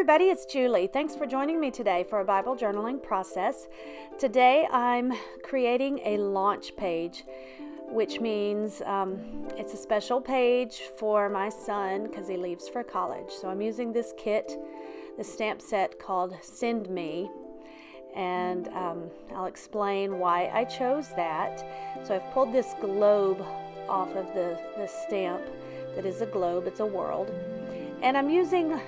everybody, it's Julie. Thanks for joining me today for a Bible journaling process. Today I'm creating a launch page, which means it's a special page for my son because he leaves for college. So I'm using this kit, the stamp set called Send Me, and I'll explain why I chose that. So I've pulled this globe off of the stamp that is a globe, it's a world, and I'm using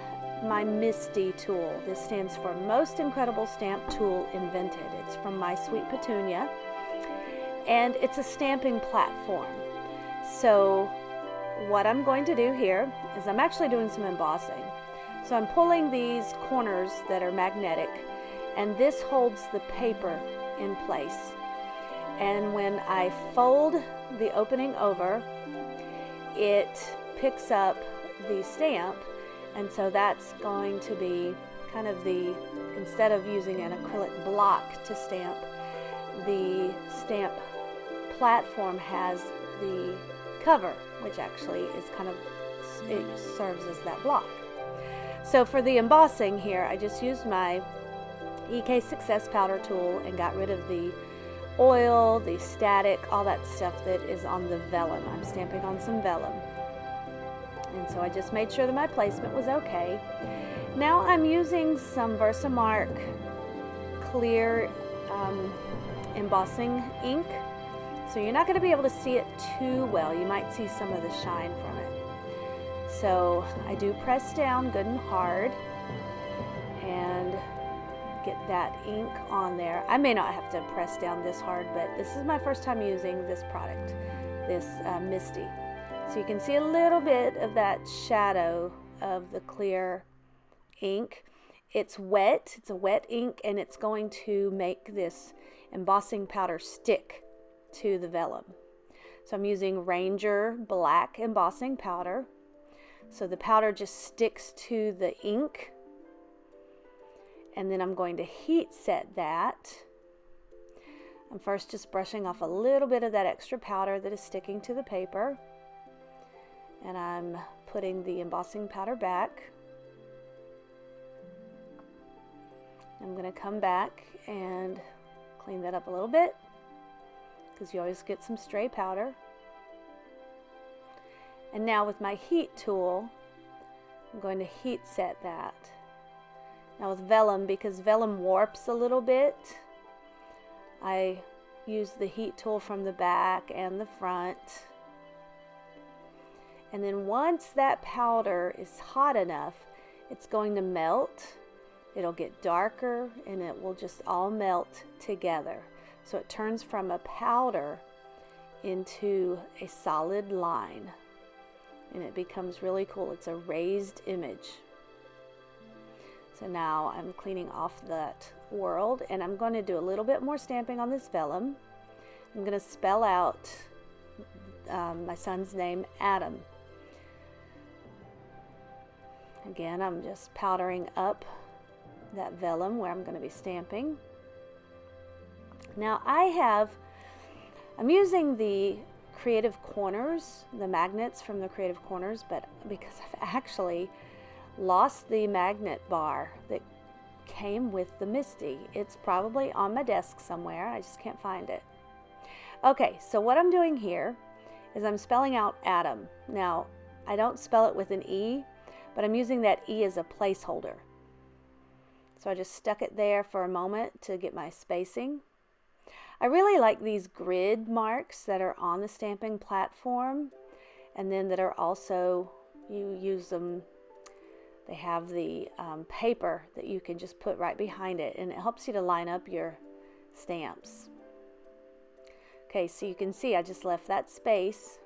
my MISTI tool. This stands for Most Incredible Stamp Tool Invented. It's from My Sweet Petunia, and it's a stamping platform. So what I'm going to do here is I'm actually doing some embossing. So I'm pulling these corners that are magnetic, and this holds the paper in place. And when I fold the opening over, it picks up the stamp. And so that's going to be kind of instead of using an acrylic block to stamp, the stamp platform has the cover, which actually is it serves as that block. So for the embossing here, I just used my EK Success powder tool and got rid of the oil, the static, all that stuff that is on the vellum. I'm stamping on some vellum. And so I just made sure that my placement was okay. Now I'm using some Versamark clear embossing ink. So you're not going to be able to see it too well. You might see some of the shine from it. So I do press down good and hard and get that ink on there. I may not have to press down this hard, but this is my first time using this product, this MISTI. So you can see a little bit of that shadow of the clear ink. It's wet, it's a wet ink, and it's going to make this embossing powder stick to the vellum. So I'm using Ranger black embossing powder. So the powder just sticks to the ink. And then I'm going to heat set that. I'm first just brushing off a little bit of that extra powder that is sticking to the paper. And I'm putting the embossing powder back. I'm going to come back and clean that up a little bit because you always get some stray powder. And now with my heat tool, I'm going to heat set that. Now with vellum, because vellum warps a little bit, I use the heat tool from the back and the front. And then once that powder is hot enough, it's going to melt. It'll get darker and it will just all melt together. So it turns from a powder into a solid line. And it becomes really cool. It's a raised image. So now I'm cleaning off that world, and I'm going to do a little bit more stamping on this vellum. I'm going to spell out my son's name, Adam. Again, I'm just powdering up that vellum where I'm going to be stamping. Now I'm using the Creative Corners, the magnets from the Creative Corners, but because I've actually lost the magnet bar that came with the MISTI. It's probably on my desk somewhere. I just can't find it. Okay, so what I'm doing here is I'm spelling out Adam. Now, I don't spell it with an E, but I'm using that E as a placeholder. So I just stuck it there for a moment to get my spacing. I really like these grid marks that are on the stamping platform, and then that are also, you use them, they have the paper that you can just put right behind it, and it helps you to line up your stamps. Okay, so you can see I just left that space.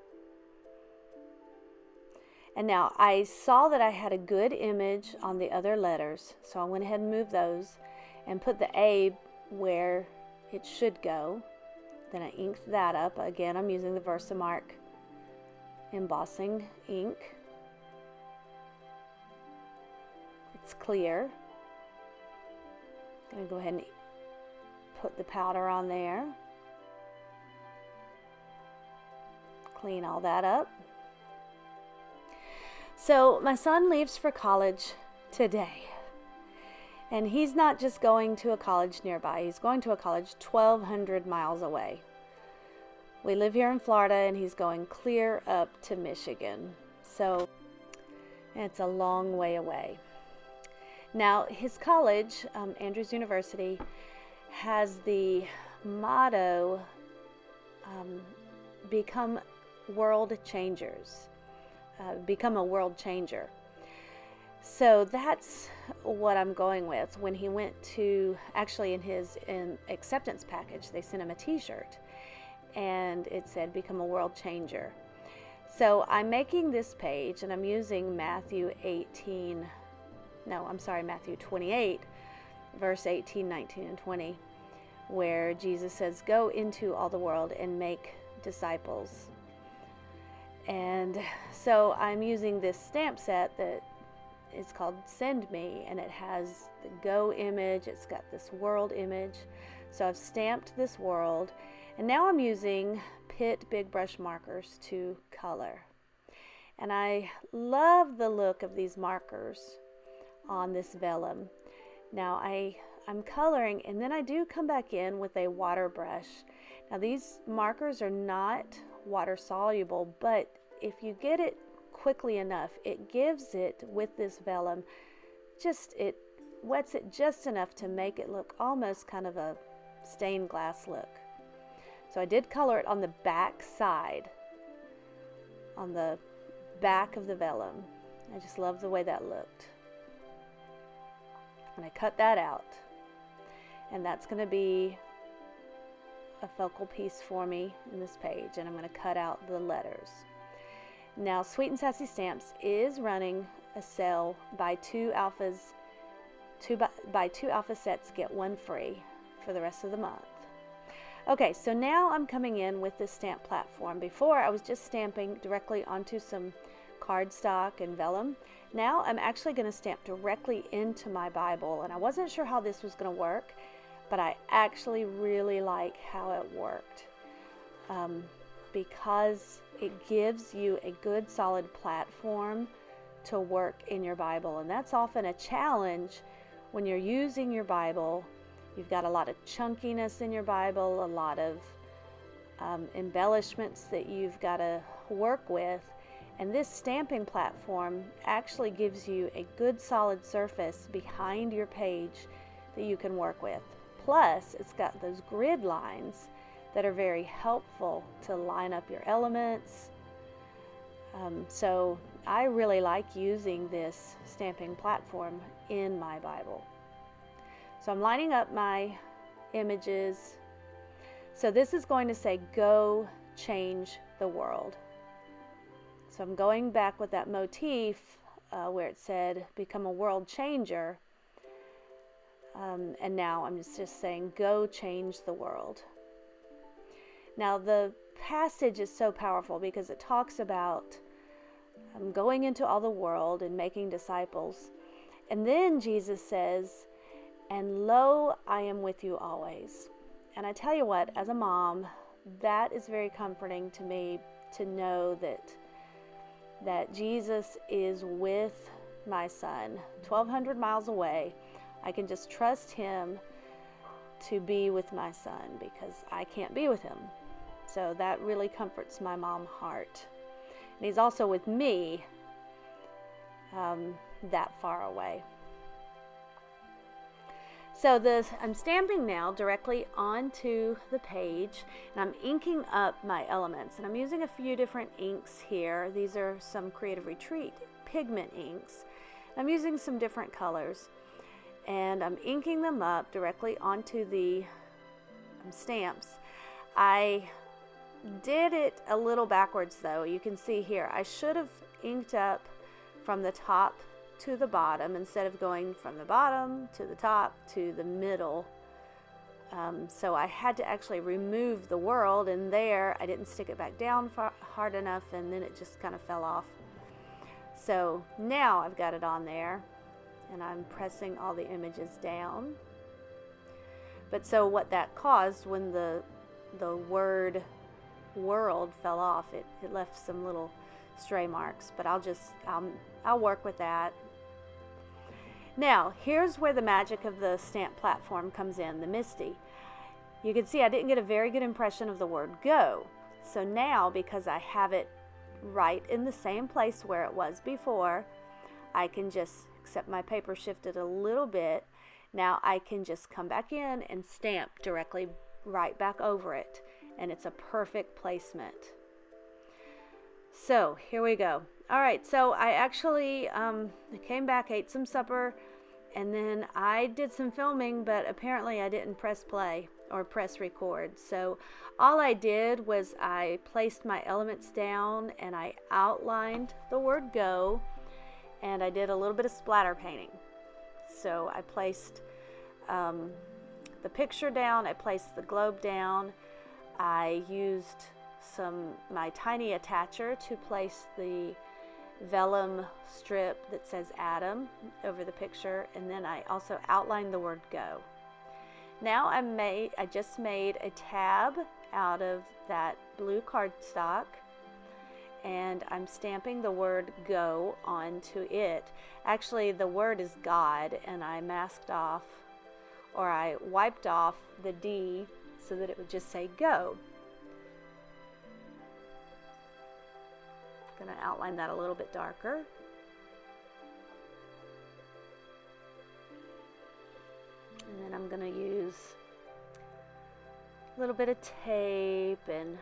And now I saw that I had a good image on the other letters, so I went ahead and moved those and put the A where it should go. Then I inked that up. Again, I'm using the Versamark embossing ink. It's clear. I'm going to go ahead and put the powder on there. Clean all that up. So my son leaves for college today. And he's not just going to a college nearby, he's going to a college 1,200 miles away. We live here in Florida, and he's going clear up to Michigan. So it's a long way away. Now, his college, Andrews University, has the motto, become world changers, become a world changer. So that's what I'm going with. When he went to, actually in his acceptance package, they sent him a t-shirt, and it said, become a world changer. So I'm making this page, and I'm using Matthew 28, verse 18, 19, and 20, where Jesus says, go into all the world and make disciples. And so I'm using this stamp set that is called Send Me, and it has the Go image, it's got this world image. So I've stamped this world, and now I'm using Pitt big brush markers to color. And I love the look of these markers on this vellum. Now I'm coloring, and then I do come back in with a water brush. Now these markers are not water soluble, but if you get it quickly enough, it gives it, with this vellum, it wets it just enough to make it look almost kind of a stained glass look. So I did color it on the back side, on the back of the vellum. I just love the way that looked. And I cut that out. And that's going to be a focal piece for me in this page. And I'm going to cut out the letters. Now, Sweet'n Sassy Stamps is running a sale, buy two alpha sets, get one free for the rest of the month. Okay, so now I'm coming in with this stamp platform. Before, I was just stamping directly onto some cardstock and vellum. Now I'm actually going to stamp directly into my Bible, and I wasn't sure how this was going to work, but I actually really like how it worked, because it gives you a good solid platform to work in your Bible. And that's often a challenge when you're using your Bible. You've got a lot of chunkiness in your Bible, a lot of embellishments that you've got to work with. And this stamping platform actually gives you a good solid surface behind your page that you can work with. Plus, it's got those grid lines that are very helpful to line up your elements. So I really like using this stamping platform in my Bible. So I'm lining up my images. So this is going to say, go change the world. So I'm going back with that motif where it said, become a world changer. And now I'm just saying, go change the world. Now the passage is so powerful because it talks about going into all the world and making disciples. And then Jesus says, and lo, I am with you always. And I tell you what, as a mom, that is very comforting to me, to know that Jesus is with my son 1,200 miles away. I can just trust him to be with my son because I can't be with him. So that really comforts my mom heart. And he's also with me that far away. So I'm stamping now directly onto the page, and I'm inking up my elements. And I'm using a few different inks here. These are some Creative Retreat pigment inks. I'm using some different colors, and I'm inking them up directly onto the stamps. I did it a little backwards though. You can see here, I should have inked up from the top to the bottom instead of going from the bottom to the top to the middle. So I had to actually remove the world, and there I didn't stick it back down hard enough, and then it just kind of fell off. So now I've got it on there, and I'm pressing all the images down. But so what that caused, when the word world fell off, it left some little stray marks, but I'll work with that. Now, here's where the magic of the stamp platform comes in, the MISTI. You can see I didn't get a very good impression of the word go. So now, because I have it right in the same place where it was before, I can just, except my paper shifted a little bit, now I can just come back in and stamp directly right back over it. And it's a perfect placement. So here we go. All right, so I actually came back, ate some supper, and then I did some filming, but apparently I didn't press play or press record. So all I did was I placed my elements down and I outlined the word go, and I did a little bit of splatter painting. So I placed the picture down, I placed the globe down, I used my tiny attacher to place the vellum strip that says Adam over the picture, and then I also outlined the word go. Now I just made a tab out of that blue cardstock, and I'm stamping the word go onto it. Actually, the word is God, and I masked off, or I wiped off the D so that it would just say go. I'm going to outline that a little bit darker. And then I'm going to use a little bit of tape and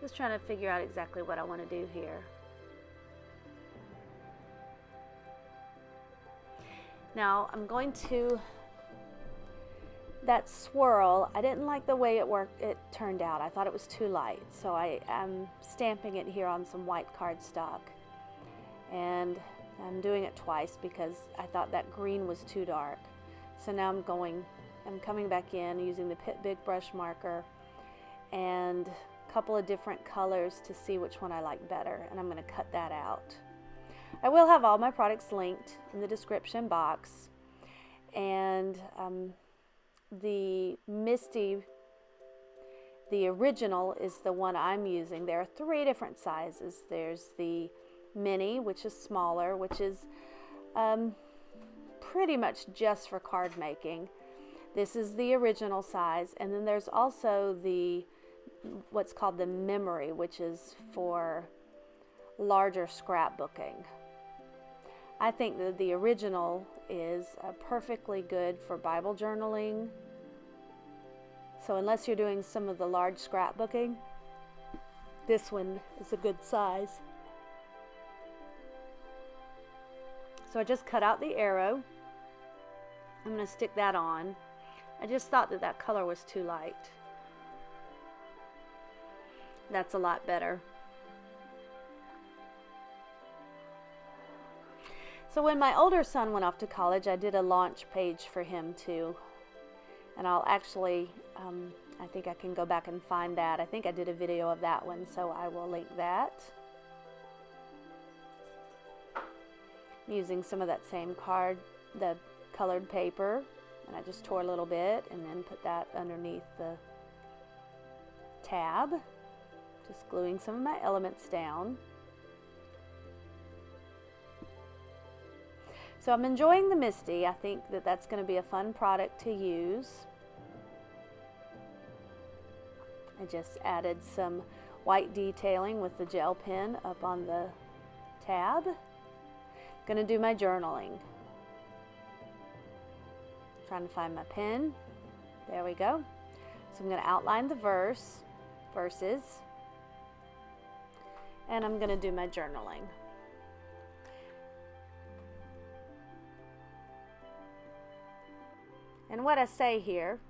just trying to figure out exactly what I want to do here. Now I'm going to, that swirl, I didn't like the way it turned out. I thought it was too light. So I am stamping it here on some white cardstock. And I'm doing it twice because I thought that green was too dark. So now I'm coming back in using the big brush marker and a couple of different colors to see which one I like better. And I'm going to cut that out. I will have all my products linked in the description box. And the MISTI, the original, is the one I'm using. There are 3 different sizes. There's the mini, which is smaller, which is pretty much just for card making. This is the original size. And then there's also what's called the memory, which is for larger scrapbooking. I think that the original is perfectly good for Bible journaling. So unless you're doing some of the large scrapbooking, this one is a good size. So I just cut out the arrow. I'm going to stick that on. I just thought that color was too light. That's a lot better. So when my older son went off to college, I did a launch page for him too. And I'll actually, I think I can go back and find that. I think I did a video of that one, so I will link that. I'm using some of that same the colored paper, and I just tore a little bit and then put that underneath the tab. Just gluing some of my elements down. So I'm enjoying the MISTI. I think that that's going to be a fun product to use. I just added some white detailing with the gel pen up on the tab. Going to do my journaling. Trying to find my pen. There we go. So I'm going to outline the verses, and I'm going to do my journaling. And what I say here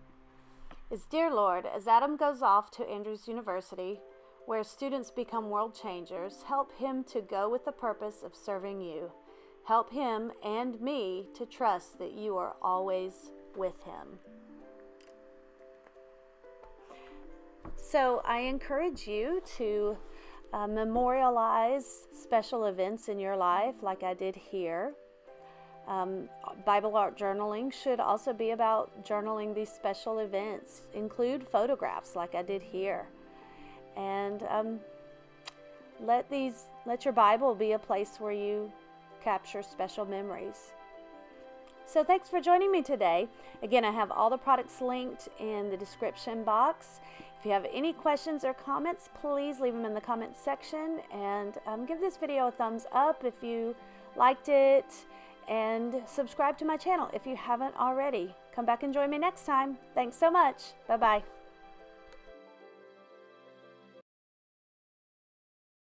is, Dear Lord, as Adam goes off to Andrews University, where students become world changers, help him to go with the purpose of serving you. Help him and me to trust that you are always with him. So I encourage you to memorialize special events in your life like I did here. Bible art journaling should also be about journaling these special events. Include photographs like I did here. And let your Bible be a place where you capture special memories. So thanks for joining me today. Again, I have all the products linked in the description box. If you have any questions or comments, please leave them in the comments section, and give this video a thumbs up if you liked it, and subscribe to my channel if you haven't already. Come back and join me next time. Thanks so much. Bye-bye.